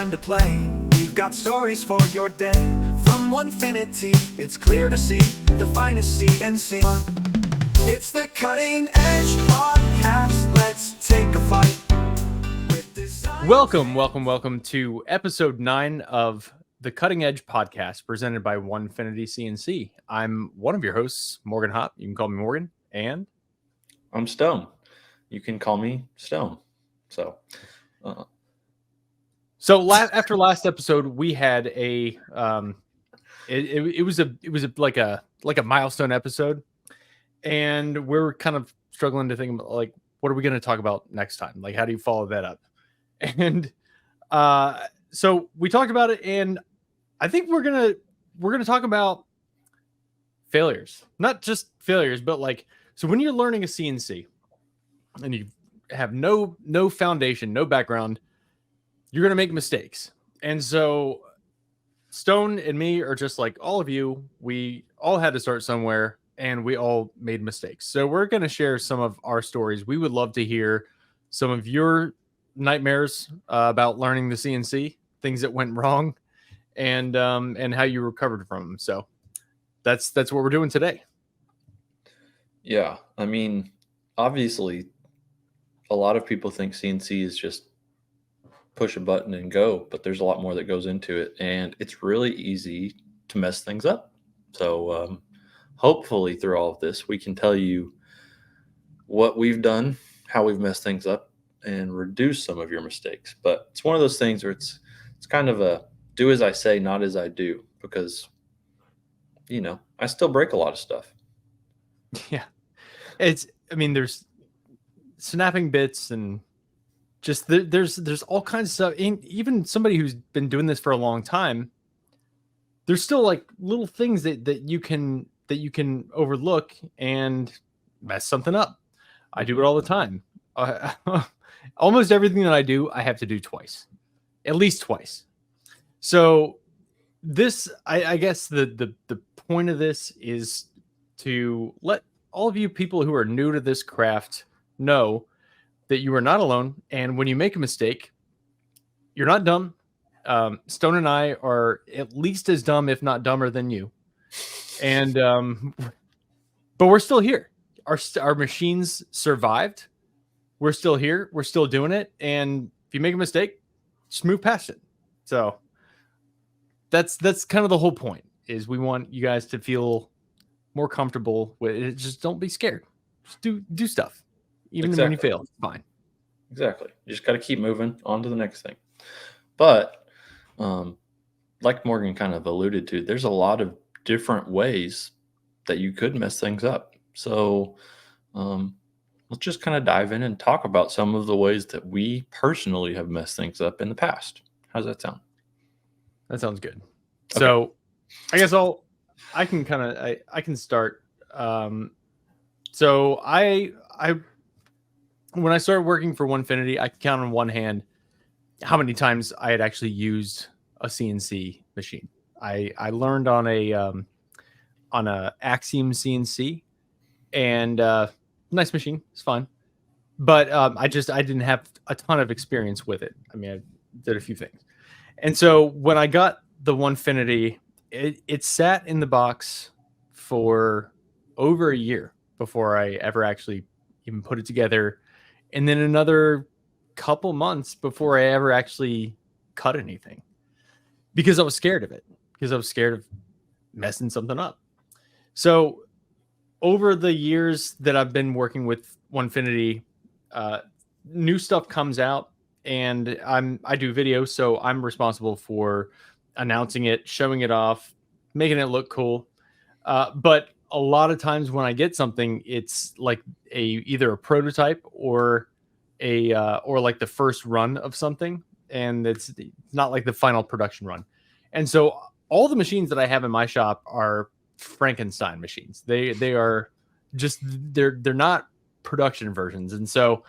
time to play. We've got stories for your day. From Onefinity, it's clear to see the finest CNC. It's the Cutting Edge Podcast. Let's take a flight with design. Welcome to episode 9 of the Cutting Edge Podcast, presented by Onefinity CNC. I'm one of your hosts, Morgan Hopp. You can call me Morgan, and I'm Stone. You can call me Stone. After last episode, we had a it was like a milestone episode, and we're kind of struggling to think about, like, what are we going to talk about next time? Like, how do you follow that up? And so we talked about it, and I think we're gonna talk about failures, not just failures, but like, so when you're learning a CNC and you have no foundation, no background, you're going to make mistakes. And so Stone and me are just like all of you. We all had to start somewhere, and we all made mistakes. So we're going to share some of our stories. We would love to hear some of your nightmares about learning the CNC, things that went wrong, and how you recovered from them. So that's what we're doing today. Yeah, I mean, obviously, a lot of people think CNC is just push a button and go, but there's a lot more that goes into it, and it's really easy to mess things up. So hopefully through all of this, we can tell you what we've done, how we've messed things up, and reduce some of your mistakes. But it's one of those things where it's kind of a do as I say, not as I do, because, you know, I still break a lot of stuff. Yeah. There's snapping bits, and just there's all kinds of stuff. And even somebody who's been doing this for a long time, there's still like little things that you can overlook and mess something up. I do it all the time. Almost everything that I do, I have to do twice, at least twice. So this, I guess the point of this is to let all of you people who are new to this craft know that you are not alone. And when you make a mistake, you're not dumb. Stone and I are at least as dumb, if not dumber than you. And, but we're still here. Our machines survived. We're still here. We're still doing it. And if you make a mistake, just move past it. So that's kind of the whole point, is we want you guys to feel more comfortable with it. Just don't be scared. Just do stuff. Even when you fail, it's fine. Exactly. You just got to keep moving on to the next thing. But like Morgan kind of alluded to, there's a lot of different ways that you could mess things up. So let's just kind of dive in and talk about some of the ways that we personally have messed things up in the past. How's that sound? That sounds good. Okay. So I guess I can start. So I when I started working for Onefinity, I could count on one hand how many times I had actually used a CNC machine. I learned on a Axiom CNC, and nice machine, it's fine. But I didn't have a ton of experience with it. I mean, I did a few things. And so when I got the Onefinity, it sat in the box for over a year before I ever actually even put it together, and then another couple months before I ever actually cut anything, because I was scared of it, because I was scared of messing something up. So over the years that I've been working with Onefinity, new stuff comes out, and I do videos, so I'm responsible for announcing it, showing it off, making it look cool. But a lot of times when I get something, it's like either a prototype or like the first run of something, and it's not like the final production run. And so all the machines that I have in my shop are Frankenstein machines. They are just they're not production versions, and so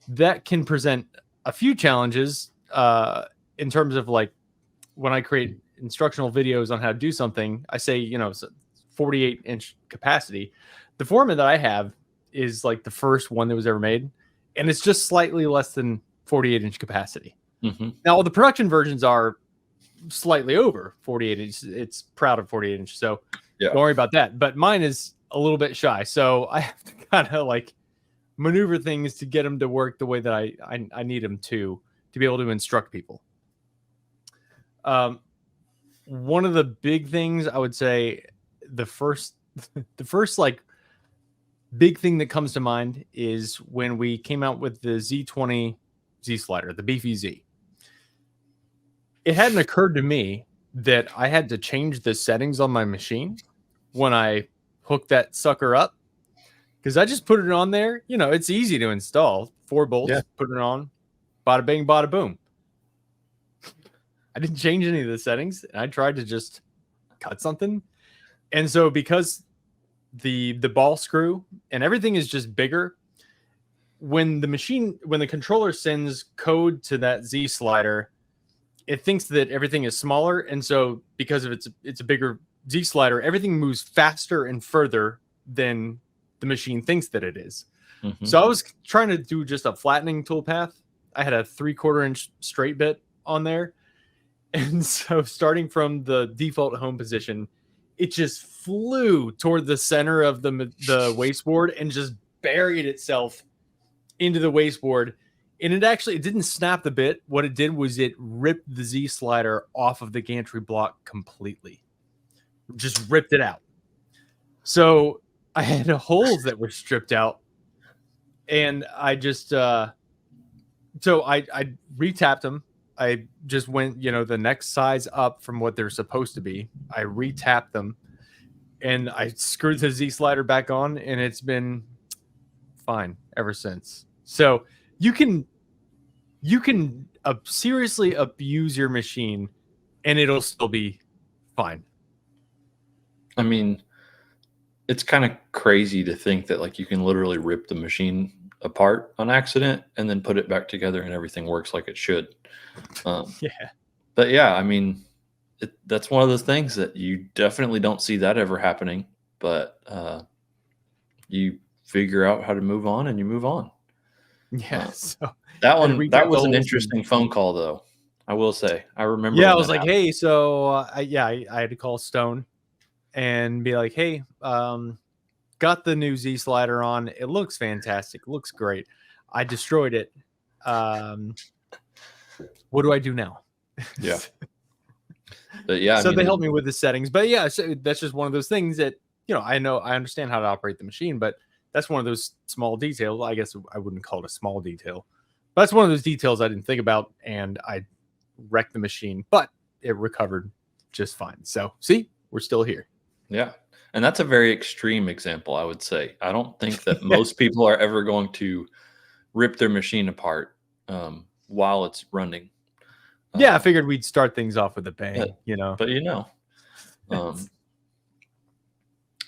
that can present a few challenges in terms of, like, when I create instructional videos on how to do something, I say, 48-inch capacity. The format that I have is like the first one that was ever made, and it's just slightly less than 48-inch capacity. Mm-hmm. Now, the production versions are slightly over 48 inches. It's proud of 48 inches. So Yeah. don't worry about that. But mine is a little bit shy. So I have to kind of like maneuver things to get them to work the way that I need them to be able to instruct people. One of the big things I would say, the first like big thing that comes to mind is when we came out with the Z20 Z slider, the Beefy Z. It hadn't occurred to me that I had to change the settings on my machine when I hooked that sucker up, because I just put it on there. You know, it's easy to install. 4 bolts, Yeah. put it on, bada bing, bada boom. I didn't change any of the settings, and I tried to just cut something. And so because the ball screw and everything is just bigger, when the controller sends code to that Z slider, it thinks that everything is smaller, and so because of it's a bigger Z slider, everything moves faster and further than the machine thinks that it is. Mm-hmm. So I was trying to do just a flattening toolpath. I had a 3/4 inch straight bit on there, and so starting from the default home position, it just flew toward the center of the wasteboard and just buried itself into the wasteboard. And it didn't snap the bit. What it did was it ripped the Z slider off of the gantry block completely. Just ripped it out. So I had holes that were stripped out, and I just so I retapped them. I just went, the next size up from what they're supposed to be. I retapped them, and I screwed the Z slider back on, and it's been fine ever since. So you can seriously abuse your machine, and it'll still be fine. I mean, it's kind of crazy to think that like you can literally rip the machine apart on accident and then put it back together and everything works like it should. Yeah. But yeah, I mean, that's one of those things that you definitely don't see that ever happening. But you figure out how to move on, and you move on. Yeah. So That was an interesting phone call, though. I will say, I remember. Yeah, I when was that like, happened. hey, so I had to call Stone and be like, hey, got the new Z slider on. It looks fantastic. It looks great. I destroyed it. What do I do now? Yeah. But yeah, So they helped me with the settings. But yeah, so that's just one of those things that, I understand how to operate the machine, but that's one of those small details. I guess I wouldn't call it a small detail, but that's one of those details I didn't think about, and I wrecked the machine, but it recovered just fine. So see, we're still here. Yeah. And that's a very extreme example, I would say. I don't think that Yeah. most people are ever going to rip their machine apart while it's running. Yeah, I figured we'd start things off with a bang, But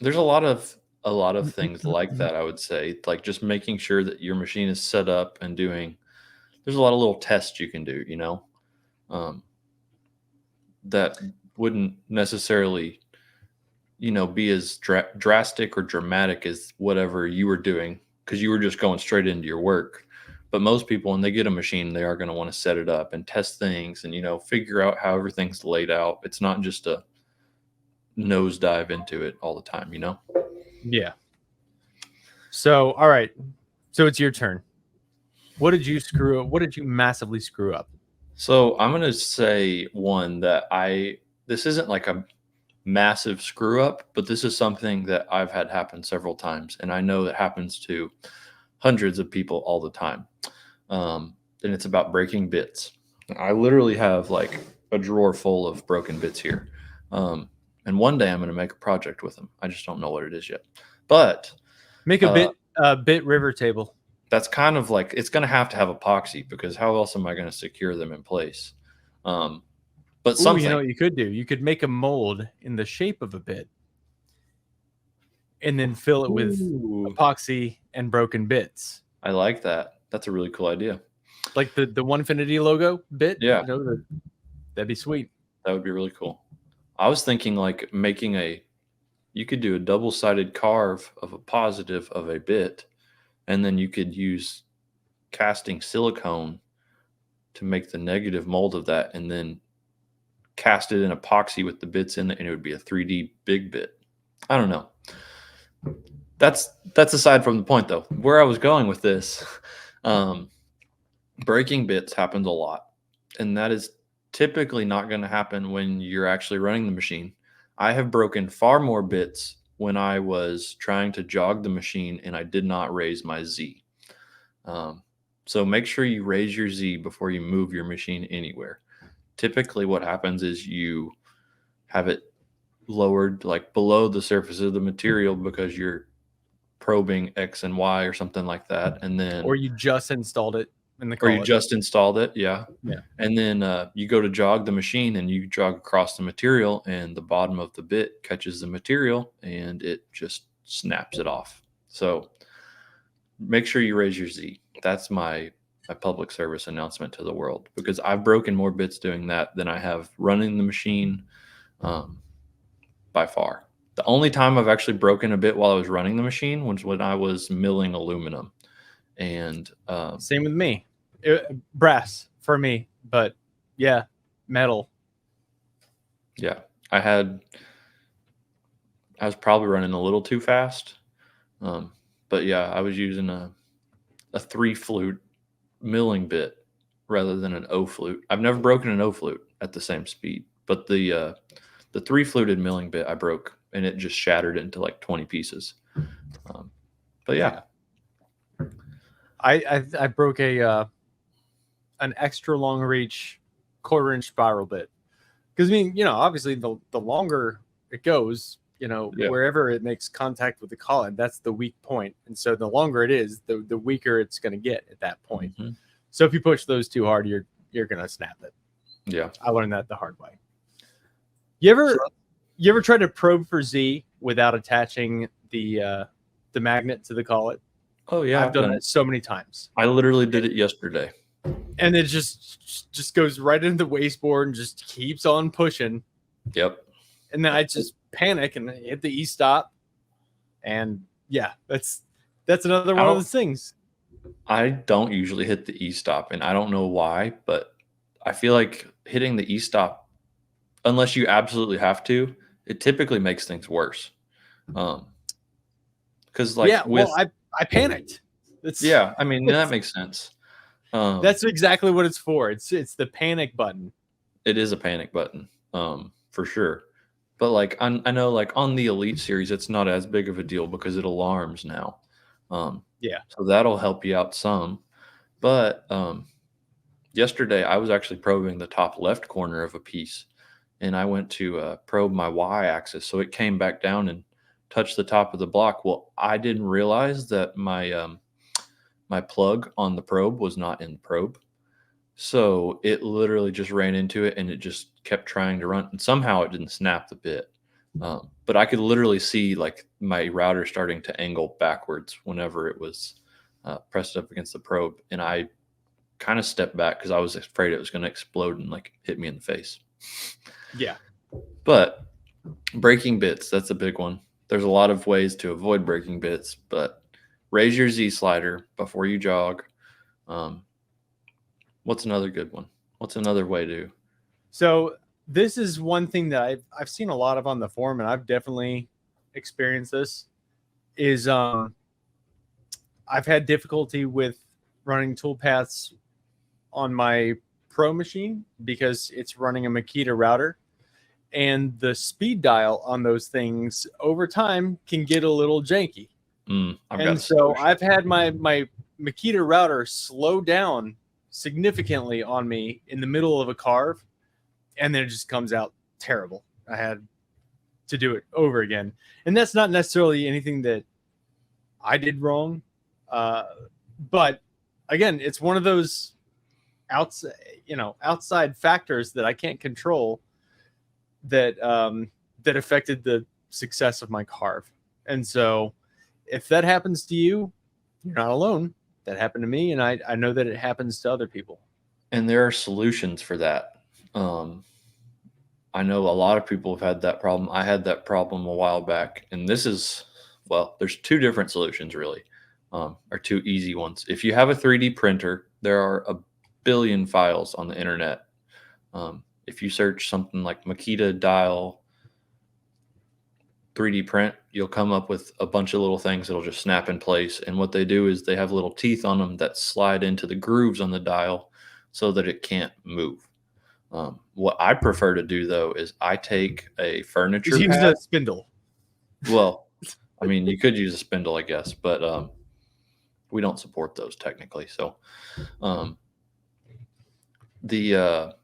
there's a lot of things like that, I would say, like just making sure that your machine is set up and doing. There's a lot of little tests you can do, that wouldn't necessarily, be as drastic or dramatic as whatever you were doing, because you were just going straight into your work. But most people, when they get a machine, they are going to want to set it up and test things and, figure out how everything's laid out. It's not just a nosedive into it all the time, Yeah. So, all right. So it's your turn. What did you screw up? What did you massively screw up? So I'm going to say one that this isn't like a massive screw up, but this is something that I've had happen several times. And I know that happens to hundreds of people all the time. And it's about breaking bits. I literally have like a drawer full of broken bits here. And one day I'm going to make a project with them. I just don't know what it is yet. But make a bit river table. That's kind of like, it's going to have epoxy, because how else am I going to secure them in place? But something, you know what you could do? You could make a mold in the shape of a bit and then fill it with epoxy and broken bits. I like that. That's a really cool idea. Like the Onefinity logo bit. Yeah. That'd be sweet. That would be really cool. I was thinking like you could do a double-sided carve of a positive of a bit, and then you could use casting silicone to make the negative mold of that, and then cast it in epoxy with the bits in it, and it would be a 3D big bit. I don't know. That's aside from the point, though. Where I was going with this, breaking bits happens a lot, and that is typically not going to happen when you're actually running the machine. I have broken far more bits when I was trying to jog the machine and I did not raise my Z. So make sure you raise your Z before you move your machine anywhere. Typically what happens is you have it lowered like below the surface of the material because you're probing X and Y or something like that. And then, Or you just installed it in the or you collet. just installed it. Yeah. Yeah. And then you go to jog the machine and you jog across the material and the bottom of the bit catches the material and it just snaps it off. So make sure you raise your Z. That's my public service announcement to the world, because I've broken more bits doing that than I have running the machine by far. The only time I've actually broken a bit while I was running the machine was when I was milling aluminum. And same with me. Brass for me, but yeah, metal. Yeah, I was probably running a little too fast. But yeah, I was using a 3-flute milling bit rather than an O flute. I've never broken an O flute at the same speed, but the 3-fluted milling bit I broke and it just shattered into like 20 pieces. But yeah. I broke an extra long reach 1/4-inch spiral bit, because I mean, you know, obviously the longer it goes, you know, wherever it makes contact with the collet, that's the weak point, and so the longer it is, the weaker it's going to get at that point. Mm-hmm. So if you push those too hard, you're going to snap it. Yeah, I learned that the hard way. You ever try to probe for Z without attaching the magnet to the collet? Oh yeah, I've done it so many times. I literally did it yesterday. And it just goes right into the wasteboard and just keeps on pushing. Yep. And then I just panic and hit the E-stop. And yeah, that's another one of those things. I don't usually hit the E-stop, and I don't know why, but I feel like hitting the E-stop, unless you absolutely have to, it typically makes things worse. Because I panicked. I mean, that makes sense. That's exactly what it's for. It's the panic button. It is a panic button, for sure. But like I know, like on the Elite series, it's not as big of a deal because it alarms now. So that'll help you out some. But yesterday I was actually probing the top left corner of a piece, and I went to probe my Y-axis, so it came back down and touched the top of the block. Well, I didn't realize that my my plug on the probe was not in the probe. So it literally just ran into it and it just kept trying to run. And somehow it didn't snap the bit. But I could literally see like my router starting to angle backwards whenever it was pressed up against the probe. And I kind of stepped back because I was afraid it was going to explode and like hit me in the face. Yeah. But breaking bits, that's a big one. There's a lot of ways to avoid breaking bits, but raise your Z slider before you jog. What's another good one? What's another way to? So this is one thing that I've seen a lot of on the forum, and I've definitely experienced this. Is I've had difficulty with running toolpaths on my Pro machine because it's running a Makita router, and the speed dial on those things over time can get a little janky. And so I've had my Makita router slow down significantly on me in the middle of a carve, and then it just comes out terrible. I had to do it over again, and that's not necessarily anything that I did wrong, but again, it's one of those outside factors that I can't control that that affected the success of my carve. And so if that happens to you, you're not alone. That happened to me, and I know that it happens to other people. And there are solutions for that. I know a lot of people have had that problem. I had that problem a while back, and there's two different solutions really, or two easy ones. If you have a 3D printer, there are a billion files on the internet. If you search something like Makita dial 3D print, you'll come up with a bunch of little things that'll just snap in place. And what they do is they have little teeth on them that slide into the grooves on the dial so that it can't move. What I prefer to do though is I take a furniture Use pad. a spindle. Well, I mean, you could use a spindle, I guess, but we don't support those technically. So the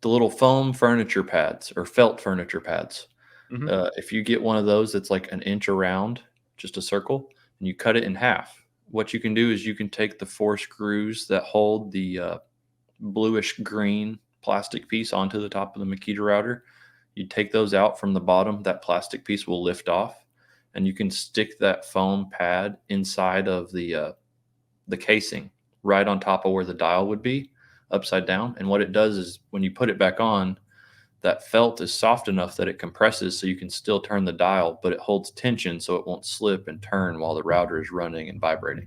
little foam furniture pads or felt furniture pads. If you get one of those that's like an inch around, just a circle, and you cut it in half, what you can do is you can take the 4 screws that hold the bluish green plastic piece onto the top of the Makita router. You take those out from the bottom, that plastic piece will lift off, and you can stick that foam pad inside of the casing right on top of where the dial would be, upside down. And what it does is when you put it back on, that felt is soft enough that it compresses so you can still turn the dial, but it holds tension so it won't slip and turn while the router is running and vibrating.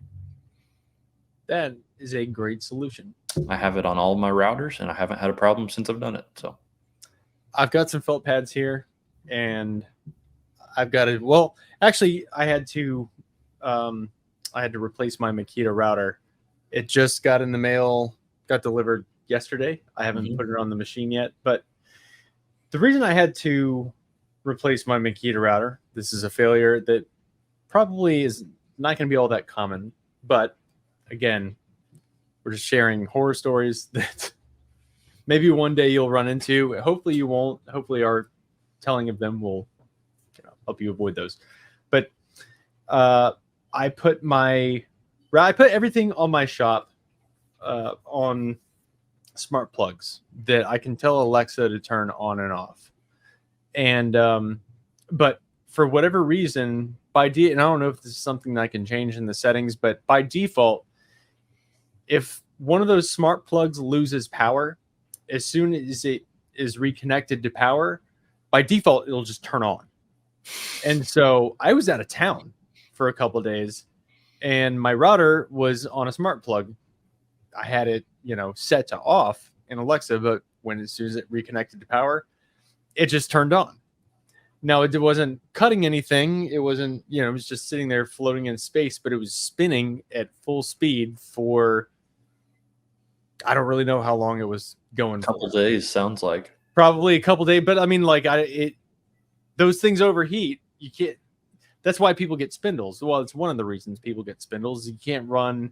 That is a great solution. I have it on all of my routers, and I haven't had a problem since I've done it. So I've got some felt pads here, and I've got it. Well, actually, I had to replace my Makita router. It just got in the mail, got delivered yesterday. I haven't put it on the machine yet, but the reason I had to replace my Makita router, this is a failure that probably is not going to be all that common, but again, we're just sharing horror stories that maybe one day you'll run into. Hopefully you won't. Hopefully our telling of them will help you avoid those. But I put everything on my shop on smart plugs that I can tell Alexa to turn on and off. And but for whatever reason, and I don't know if this is something that I can change in the settings, but by default, if one of those smart plugs loses power, as soon as it is reconnected to power, by default, it'll just turn on. And so I was out of town for a couple of days, and my router was on a smart plug. I had it, set to off in Alexa, but as soon as it reconnected to power, it just turned on. Now, it wasn't cutting anything. It wasn't, it was just sitting there floating in space, but it was spinning at full speed for, I don't really know how long it was going. A couple days sounds like. Probably a couple days, but I mean, those things overheat. You can't. That's why people get spindles. Well, it's one of the reasons people get spindles. You can't run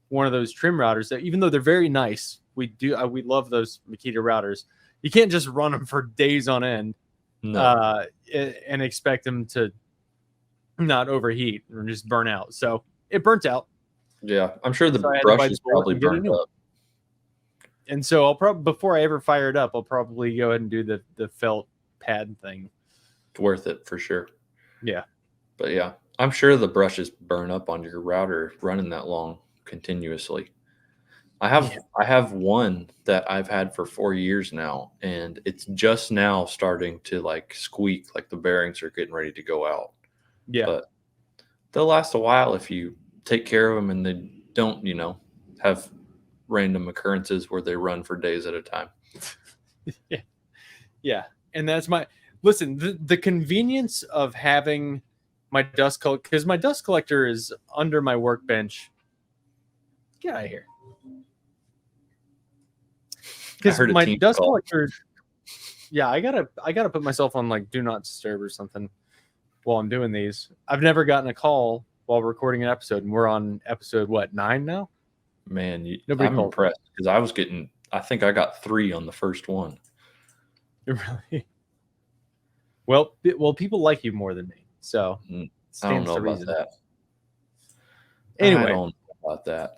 one of those trim routers that, even though they're very nice, we love those Makita routers. You can't just run them for days on end, and expect them to not overheat or just burn out. So it burnt out. Yeah, I'm sure the brush is probably burned up. And so I'll probably, before I ever fire it up, I'll probably go ahead and do the felt pad thing. It's worth it for sure. Yeah. But yeah, I'm sure the brushes burn up on your router running that long continuously. I have one that I've had for 4 years now, and it's just now starting to like squeak, like the bearings are getting ready to go out. Yeah. But they'll last a while if you take care of them and they don't, have random occurrences where they run for days at a time. Yeah. And that's the convenience of having my dust collector, because my dust collector is under my workbench. Get out of here. Because my dust collector, I gotta put myself on like do not disturb or something while I'm doing these. I've never gotten a call while recording an episode, and we're on episode 9 now. Man, I'm impressed because I think I got 3 on the first one. Really? Well, people like you more than me, so I don't know about that. Anyway, I don't know about that.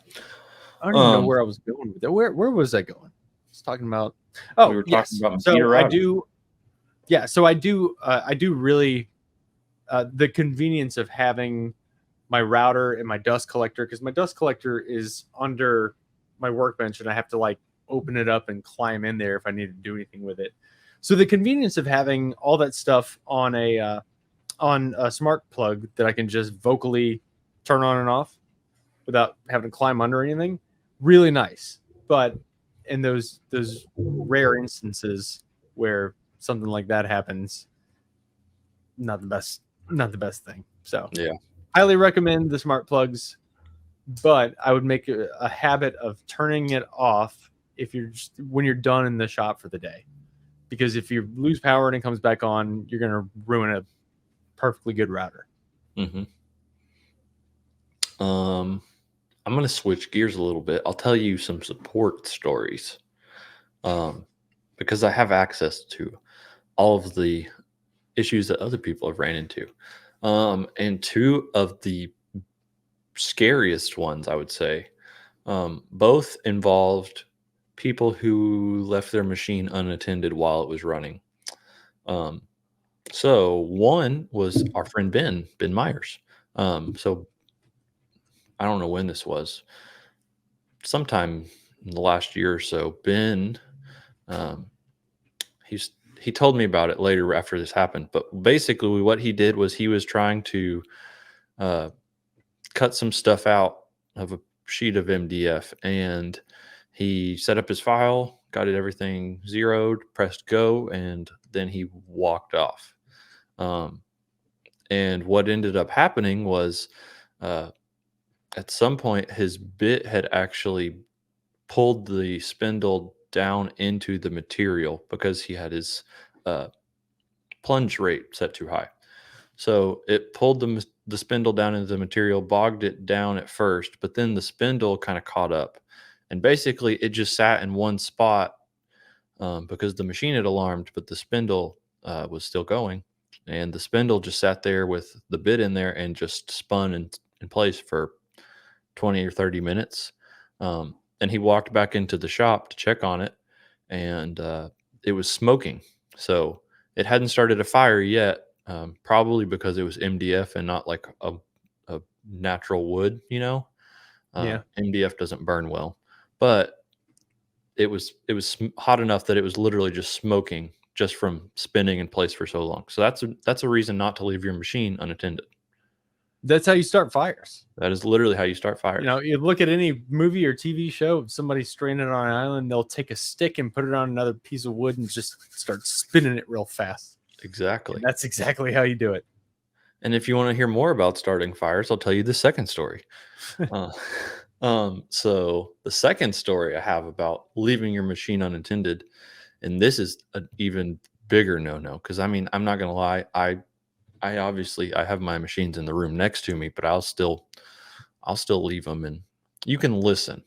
I don't even know where I was going with it. Where was I going? I was talking about. Oh, we were talking about so I do. Yeah, so I do really the convenience of having my router and my dust collector, because my dust collector is under my workbench and I have to like open it up and climb in there if I need to do anything with it. So the convenience of having all that stuff on a smart plug that I can just vocally turn on and off without having to climb under anything, really nice. But in those rare instances where something like that happens, not the best thing. So Yeah. highly recommend the smart plugs, but I would make a habit of turning it off if you're when you're done in the shop for the day, because if you lose power and it comes back on, you're going to ruin a perfectly good router. Mm-hmm. I'm going to switch gears a little bit. I'll tell you some support stories, because I have access to all of the issues that other people have ran into. And two of the scariest ones, I would say, both involved people who left their machine unattended while it was running. Um, so one was our friend Ben Myers. So I don't know when this was, sometime in the last year or so. Ben, um, he told me about it later after this happened. But basically, what he did was he was trying to uh, cut some stuff out of a sheet of MDF, and he set up his file, got it everything zeroed, pressed go, and then he walked off. Um, and what ended up happening was, uh, at some point, his bit had actually pulled the spindle down into the material because he had his uh, plunge rate set too high. So it pulled the spindle down into the material, bogged it down at first, but then the spindle kind of caught up. And basically, it just sat in one spot, because the machine had alarmed, but the spindle was still going. And the spindle just sat there with the bit in there and just spun in place for 20 or 30 minutes. And he walked back into the shop to check on it, and it was smoking. So it hadn't started a fire yet, probably because it was MDF and not like a natural wood, Yeah. MDF doesn't burn well, but it was hot enough that it was literally just smoking just from spinning in place for so long. So that's a reason not to leave your machine unattended. That's how you start fires. That is literally how you start fires. You look at any movie or TV show, if somebody's stranded on an island, they'll take a stick and put it on another piece of wood and just start spinning it real fast. Exactly. And that's exactly how you do it. And if you want to hear more about starting fires, I'll tell you the second story. So the second story I have about leaving your machine unattended, and this is an even bigger no-no, because I mean, I'm not gonna lie, I obviously I have my machines in the room next to me, but I'll still leave them, and you can listen.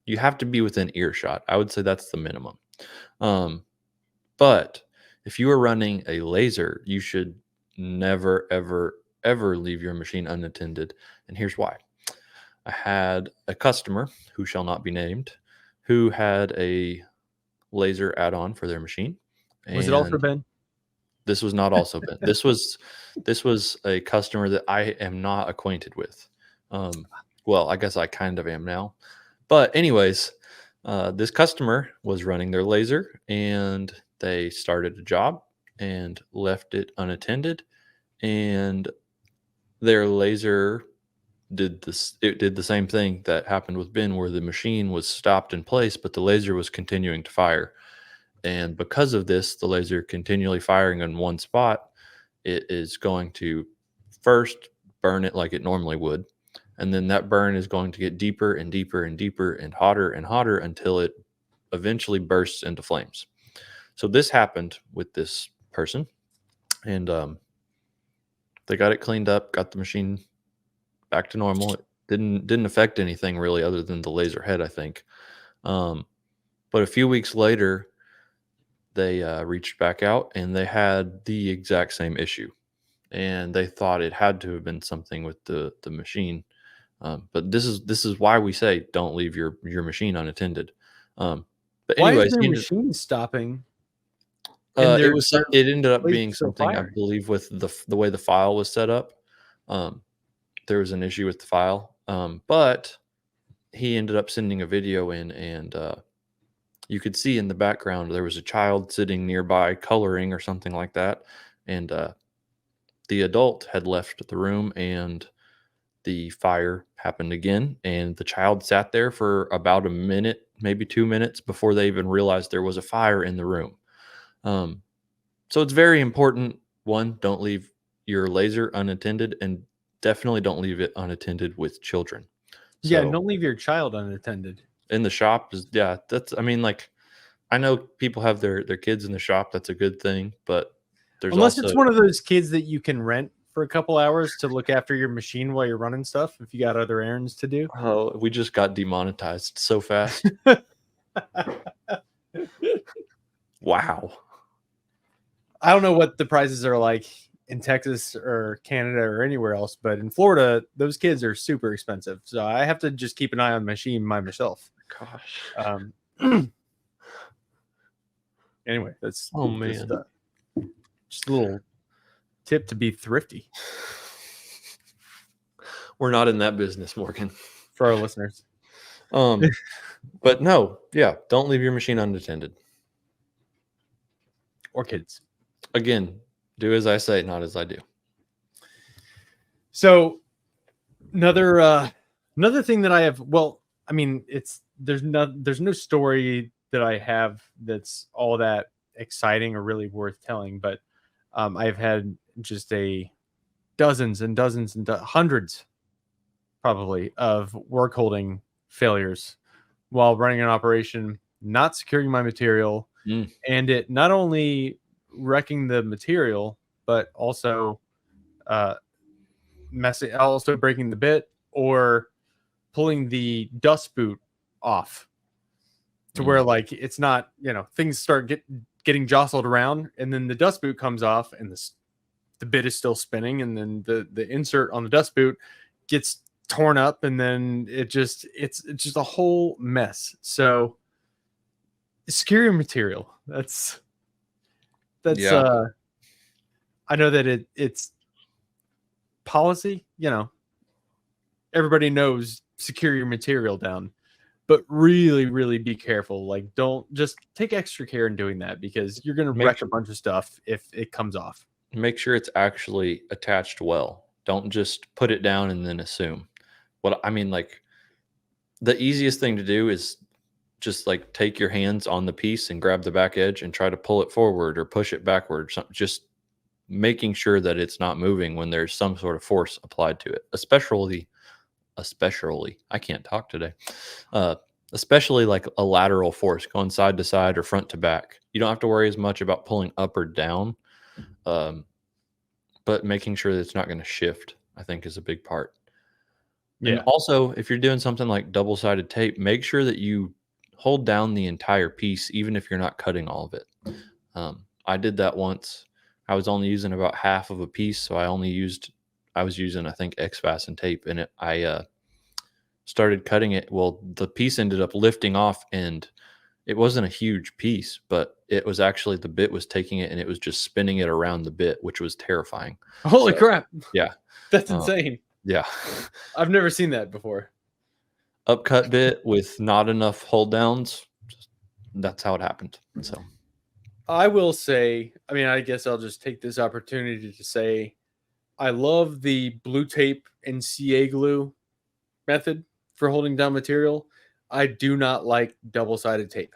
You have to be within earshot. I would say that's the minimum. But if you are running a laser, you should never, ever, ever leave your machine unattended. And here's why. I had a customer who shall not be named who had a laser add-on for their machine. Was it all for And Ben? this was not also Ben. This was a customer that I am not acquainted with. Well, I guess I kind of am now. But anyways, this customer was running their laser, and they started a job and left it unattended, and their laser did this. It did the same thing that happened with Ben, where the machine was stopped in place, but the laser was continuing to fire. And because of this, the laser continually firing in one spot, it is going to first burn it like it normally would. And then that burn is going to get deeper and deeper and deeper and hotter until it eventually bursts into flames. So this happened with this person, and they got it cleaned up, got the machine back to normal. It didn't affect anything really other than the laser head, I think. But a few weeks later, they reached back out, and they had the exact same issue, and they thought it had to have been something with the machine. But this is why we say don't leave your machine unattended. But Why is anyways, their machine stopping? It ended up place being still something, I firing? believe, with the way the file was set up. There was an issue with the file, but he ended up sending a video in, and you could see in the background there was a child sitting nearby coloring or something like that, and the adult had left the room, and the fire happened again, and the child sat there for about a minute maybe 2 minutes before they even realized there was a fire in the room. So it's very important. One, don't leave your laser unattended, and definitely don't leave it unattended with children. Yeah, So don't leave your child unattended. in the shop is, yeah, that's, I mean, like, I know people have their kids in the shop. That's a good thing, but there's Unless also, it's one of those kids that you can rent for a couple hours to look after your machine while you're running stuff if you got other errands to do. oh, we just got demonetized so fast. Wow. I don't know what the prices are like in Texas or Canada or anywhere else, but in Florida, those kids are super expensive. So I have to just keep an eye on the machine by myself. Gosh. Anyway, that's Oh man. just a little tip to be thrifty We're not in that business, Morgan. for our listeners. But no, yeah, don't leave your machine unattended. Or kids. Again, do as I say, not as I do. So another thing that I have, well, I mean, there's no story that I have that's all that exciting or really worth telling, but I've had just dozens and dozens and hundreds probably of work holding failures while running an operation, not securing my material, and it not only wrecking the material, but also also breaking the bit or pulling the dust boot off to where like it's not, things start getting jostled around, and then the dust boot comes off and the bit is still spinning, and then the insert on the dust boot gets torn up, and then it's just a whole mess. So secure your material. That's Yeah. I know that it's policy, everybody knows secure your material down, but really, really be careful. Like, don't just take extra care in doing that, because you're going to wreck a bunch of stuff if it comes off. Make sure it's actually attached well. Don't just put it down and then assume. What I mean, like, the easiest thing to do is just like take your hands on the piece and grab the back edge and try to pull it forward or push it backward. Just making sure that it's not moving when there's some sort of force applied to it, especially I can't talk today. Especially like a lateral force going side to side or front to back. You don't have to worry as much about pulling up or down, but making sure that it's not going to shift, I think, is a big part. Yeah. And also, if you're doing something like double-sided tape, make sure that you hold down the entire piece, even if you're not cutting all of it. I did that once. I was only using about half of a piece, so I was using, I think, X-Fasten tape, and I started cutting it. Well, the piece ended up lifting off, and it wasn't a huge piece, but it was actually, the bit was taking it, and it was just spinning it around the bit, which was terrifying. Holy crap. Yeah. That's insane. Yeah. I've never seen that before. Upcut bit with not enough hold downs. That's how it happened. So I will say, I mean, I guess I'll just take this opportunity to say I love the blue tape and CA glue method for holding down material. I do not like double-sided tape.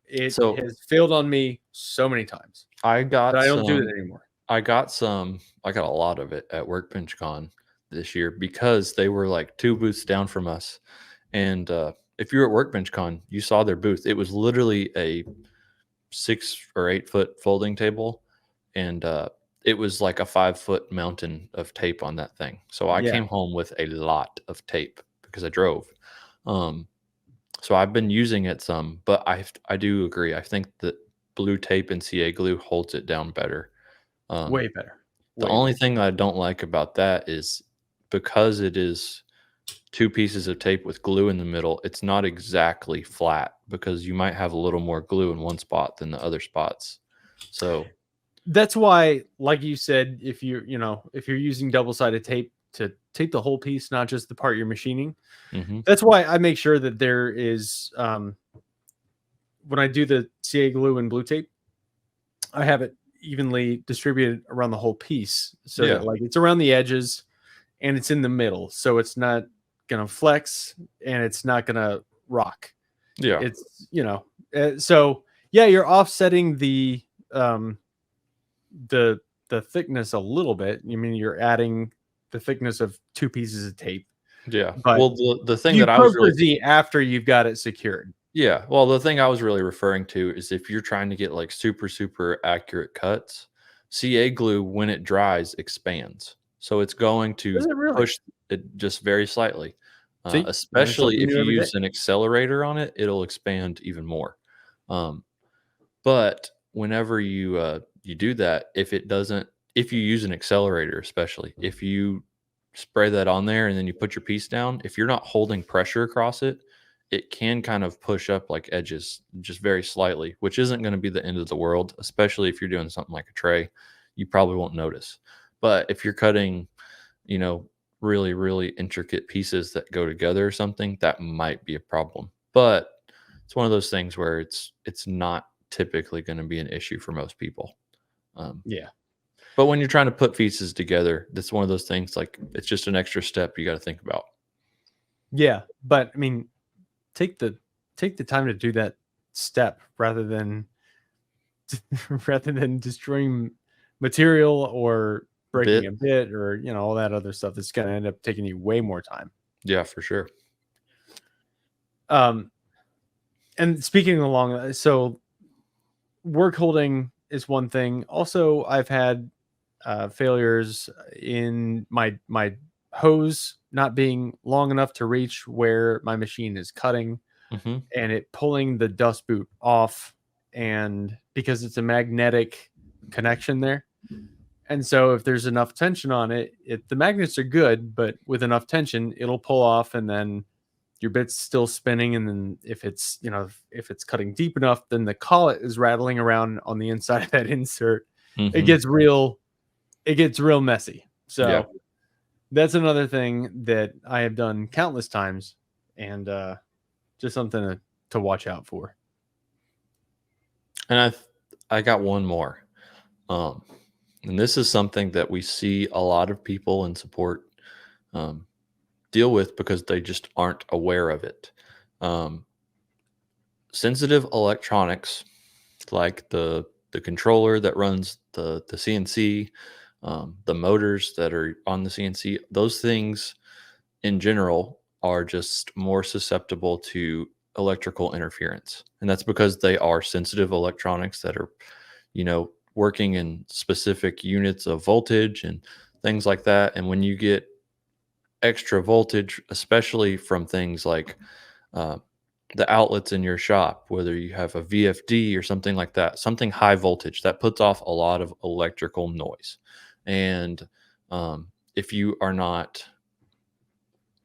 It has failed on me so many times. I don't do it anymore. I got a lot of it at Workbench Con this year because they were like 2 booths down from us. And if you were at Workbench Con, you saw their booth. It was literally a 6 or 8 foot folding table, and it was like a 5 foot mountain of tape on that thing. So I came home with a lot of tape because I drove. So I've been using it some, but I do agree. I think that blue tape and CA glue holds it down better. Way better. The only thing I don't like about that is because it is 2 pieces of tape with glue in the middle, it's not exactly flat because you might have a little more glue in one spot than the other spots. So that's why, like you said, if you're using double-sided tape to tape the whole piece, not just the part you're machining, that's why I make sure that there is, when I do the CA glue and blue tape, I have it evenly distributed around the whole piece, so that like it's around the edges and it's in the middle, so it's not gonna flex and it's not gonna rock. Yeah. It's, so yeah, you're offsetting the the thickness a little bit. You mean you're adding the thickness of 2 pieces of tape, Yeah. but Well, the thing you that I was Pro really Z after you've got it secured. Yeah, well, the thing I was really referring to is if you're trying to get like super, super accurate cuts, CA glue when it dries expands. So it's going Is to it really? push it just very slightly. See, learn Especially something if new you every day. use an accelerator on it, it'll expand even more. Um, but whenever you do that, if you use an accelerator, especially if you spray that on there and then you put your piece down, if you're not holding pressure across it, it can kind of push up like edges just very slightly, which isn't going to be the end of the world, especially if you're doing something like a tray. You probably won't notice. But if you're cutting, you know, really, really intricate pieces that go together or something, that might be a problem. But it's one of those things where it's not typically going to be an issue for most people. Um, Yeah. but when you're trying to put pieces together, that's one of those things like it's just an extra step you got to think about. Yeah, but I mean, take the take the time to do that step rather than rather than destroying material or breaking Bit, a bit or all that other stuff that's going to end up taking you way more time. yeah, for sure. Um, and speaking along, so work holding is one thing. Also, I've had failures in my hose not being long enough to reach where my machine is cutting, Hmm. and it pulling the dust boot off, and because it's a magnetic connection there. And so if there's enough tension on it, the magnets are good, but with enough tension, it'll pull off, and then your bit's still spinning. And then if it's cutting deep enough, then the collet is rattling around on the inside of that insert. It Hmm. gets real, it gets real messy. Yeah, So that's another thing that I have done countless times, and just something to watch out for. and I got one more. Um, and this is something that we see a lot of people in support um, deal with because they just aren't aware of it. Um, Sensitive electronics like the controller that runs the CNC, the motors that are on the CNC, those things in general are just more susceptible to electrical interference. And that's because they are sensitive electronics that are, working in specific units of voltage and things like that. And when you get extra voltage, especially from things like uh, the outlets in your shop, whether you have a VFD or something like that, something high voltage that puts off a lot of electrical noise. And if you are not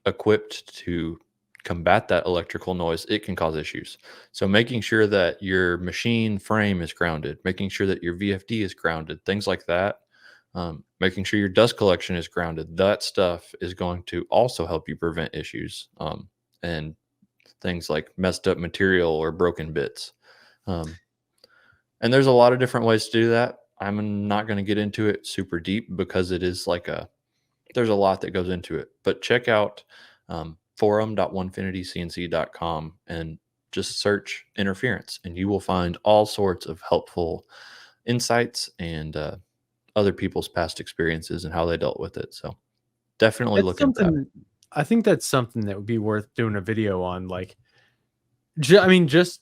equipped to combat that electrical noise, it can cause issues. So making sure that your machine frame is grounded, making sure that your VFD is grounded, things like that, making sure your dust collection is grounded, that stuff is going to also help you prevent issues. And things like messed up material or broken bits. Um, and there's a lot of different ways to do that. I'm not going to get into it super deep because it is there's a lot that goes into it. But check out forum.onefinitycnc.com and just search interference, and you will find all sorts of helpful insights and other people's past experiences and how they dealt with it. So definitely That's look into that. something. I think that's something that would be worth doing a video on. Like, I mean, just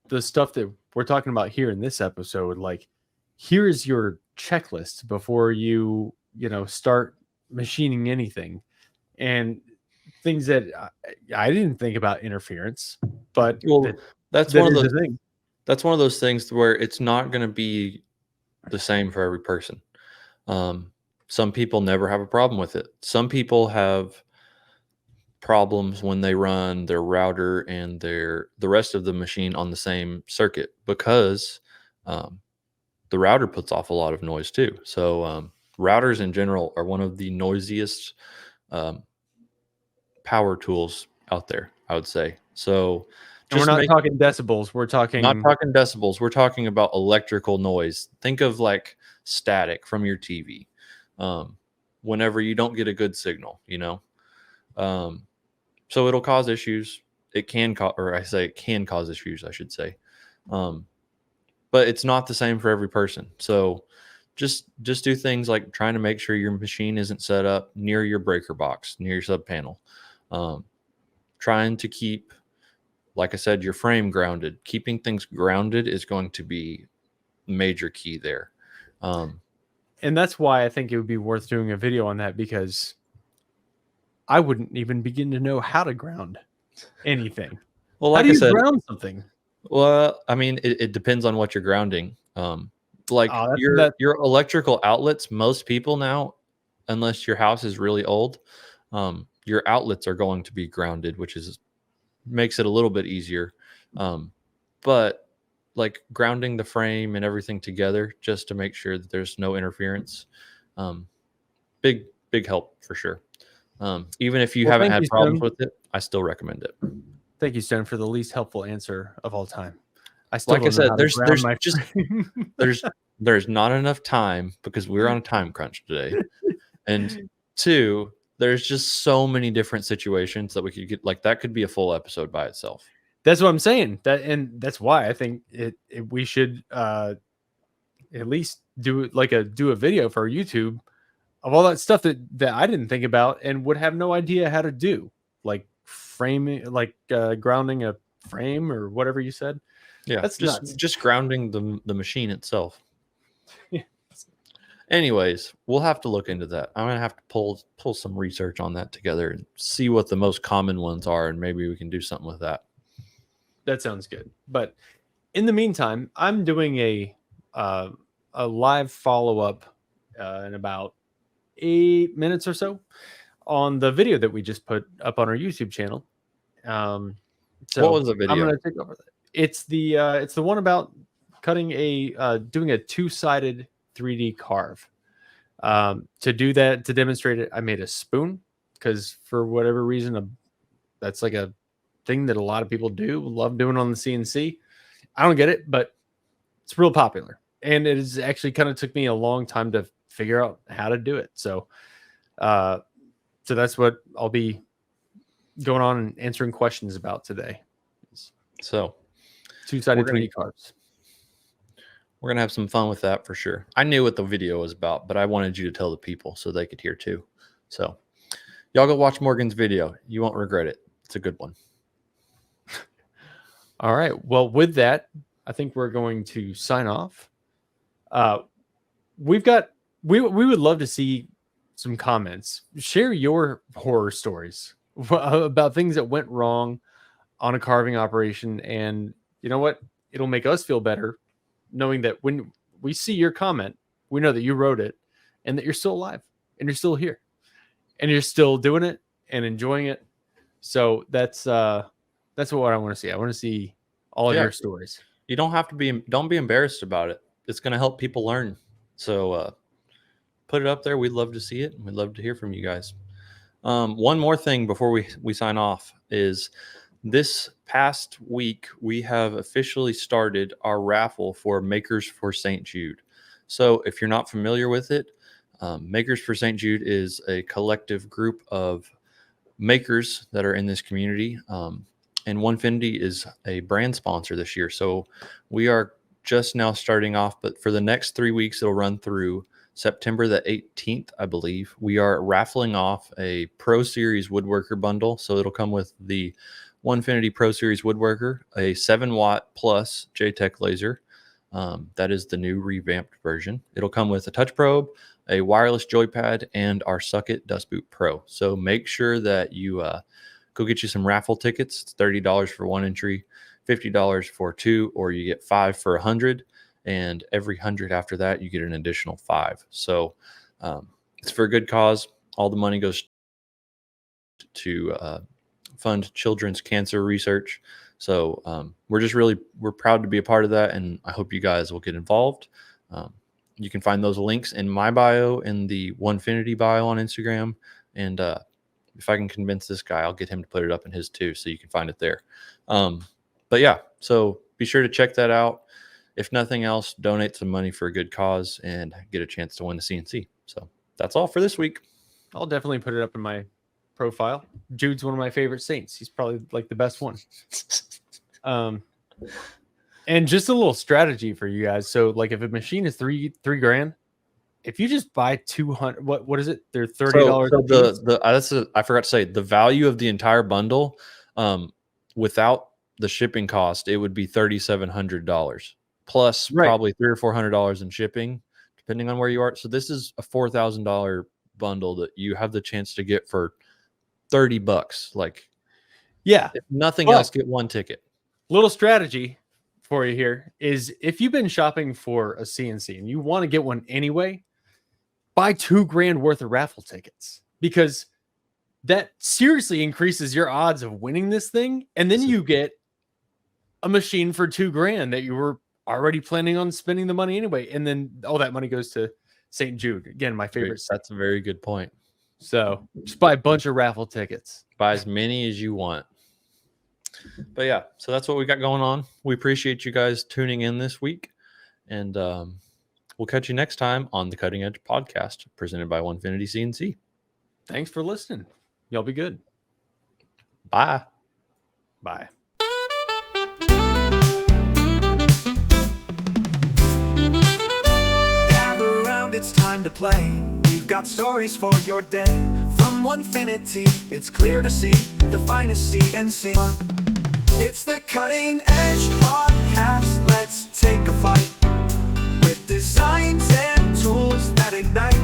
the stuff that we're talking about here in this episode. Like, here is your checklist before you start machining anything, and things that I didn't think about interference, but that Well, that's that one of is those a thing. that's one of those things where it's not going to be the same for every person. Um, some people never have a problem with it. Some people have problems when they run their router and the rest of the machine on the same circuit because um, the router puts off a lot of noise too. So routers in general are one of the noisiest um, power tools out there, I would say. So And we're just not make talking decibels. We're not talking. talking decibels. We're talking about electrical noise. Think of like static from your TV. Um, whenever you don't get a good signal, um, so it'll cause issues. it can cause, or I say it can cause issues, I should say. But it's not the same for every person. So just do things like trying to make sure your machine isn't set up near your breaker box, near your sub panel. Trying to keep, like I said, your frame grounded. Keeping things grounded is going to be major key there. And that's why I think it would be worth doing a video on that, because I wouldn't even begin to know how to ground anything. Well, How like do I you said, ground something? well, I mean, it depends on what you're grounding. Like Oh, your electrical outlets, most people now, unless your house is really old, your outlets are going to be grounded, which makes it a little bit easier. But like grounding the frame and everything together just to make sure that there's no interference, big help for sure. Even if you Well, haven't thank had you, problems Stone. with it, I still recommend it. Thank you, Stone, for the least helpful answer of all time. I still Like I don't know said, how to ground my just frame. there's not enough time because we're on a time crunch today. And two, there's just so many different situations that we could get, like that could be a full episode by itself. That's what I'm saying. That's why I think we should at least do a video for YouTube of all that stuff that I didn't think about and would have no idea how to do, like framing, like grounding a frame or whatever you said. Yeah, That's nuts. just grounding the machine itself. Yeah. Anyways, we'll have to look into that. I'm gonna have to pull some research on that together and see what the most common ones are, and maybe we can do something with that. That sounds good. But in the meantime, I'm doing a live follow up in about 8 minutes or so on the video that we just put up on our YouTube channel. So What was the I'm video? gonna take over. It's the one about cutting doing a 2-sided 3D carve. To do that, to demonstrate it, I made a spoon because for whatever reason, that's like a thing that a lot of people love doing on the CNC. I don't get it, but it's real popular, and it is actually kind of took me a long time to figure out how to do it. So that's what I'll be going on and answering questions about today. So 2-sided 3D carves. We're gonna have some fun with that for sure. I knew what the video was about, but I wanted you to tell the people so they could hear too. So y'all go watch Morgan's video. You won't regret it. It's a good one. All right. Well, with that, I think we're going to sign off. We would love to see some comments. Share your horror stories about things that went wrong on a carving operation. And you know what? It'll make us feel better knowing that when we see your comment, we know that you wrote it and that you're still alive and you're still here and you're still doing it and enjoying it. So that's what I want to see. I want to see all of your stories. You don't be embarrassed about it. It's going to help people learn. So put it up there. We'd love to see it. And we'd love to hear from you guys. One more thing before we sign off is this past week, we have officially started our raffle for Makers for St. Jude. So if you're not familiar with it, Makers for St. Jude is a collective group of makers that are in this community. And Onefinity is a brand sponsor this year. So we are just now starting off, but for the next 3 weeks, it'll run through September the 18th, I believe. We are raffling off a Pro Series Woodworker bundle. So it'll come with the Onefinity Pro Series Woodworker, a 7-watt plus JTech laser. That is the new revamped version. It'll come with a touch probe, a wireless joypad, and our Suckit Dust Boot Pro. So make sure that you go get you some raffle tickets. It's $30 for 1 entry, $50 for 2, or you get 5 for 100. And every 100 after that, you get an additional 5. So it's for a good cause. All the money goes to fund children's cancer research. So we're proud to be a part of that, and I hope you guys will get involved. You can find those links in my bio, in the Onefinity bio on Instagram, and if I can convince this guy, I'll get him to put it up in his too, so you can find it there. But yeah, so be sure to check that out. If nothing else, donate some money for a good cause and get a chance to win the CNC. So that's all for this week. I'll definitely put it up profile. Jude's one of my favorite Saints. He's probably like the best one. And just a little strategy for you guys. So like if a machine is three grand, if you just buy 200, what is it? They're $30. So I forgot to say the value of the entire bundle, without the shipping cost, it would be $3,700 plus probably $300 or $400 in shipping, depending on where you are. So this is a $4,000 bundle that you have the chance to get for $30. Like, yeah, if nothing else, get one ticket. Little strategy for you here is if you've been shopping for a CNC and you want to get one anyway, buy $2 grand worth of raffle tickets, because that seriously increases your odds of winning this thing. And then you get a machine for $2 grand that you were already planning on spending the money anyway. And then all that money goes to St. Jude. Again, my favorite. That's a very good point. So just buy a bunch of raffle tickets. Buy as many as you want. But yeah, so that's what we got going on. We appreciate you guys tuning in this week. And we'll catch you next time on the Cutting Edge Podcast presented by Onefinity CNC. Thanks for listening. Y'all be good. Bye. Bye. Gather around, it's time to play. We've got stories for your day. From Onefinity, it's clear to see the finest CNC. It's the Cutting Edge Podcast. Let's take a fight with designs and tools that ignite.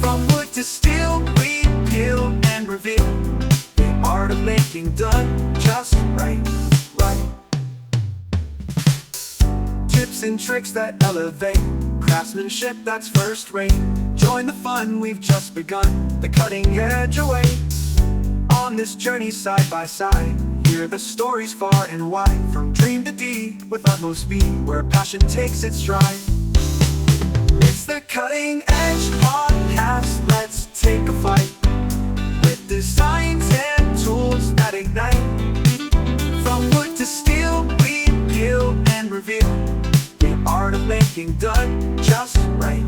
From wood to steel, we peel and reveal the art of making done just right. Tips and tricks that elevate, craftsmanship that's first rate. Join the fun, we've just begun, the cutting edge awaits. On this journey side by side, hear the stories far and wide. From dream to deed with utmost speed, where passion takes its stride. It's the Cutting Edge Podcast. Let's take a fight with designs and tools that ignite. From wood to steel, we peel and reveal the art of making done just right.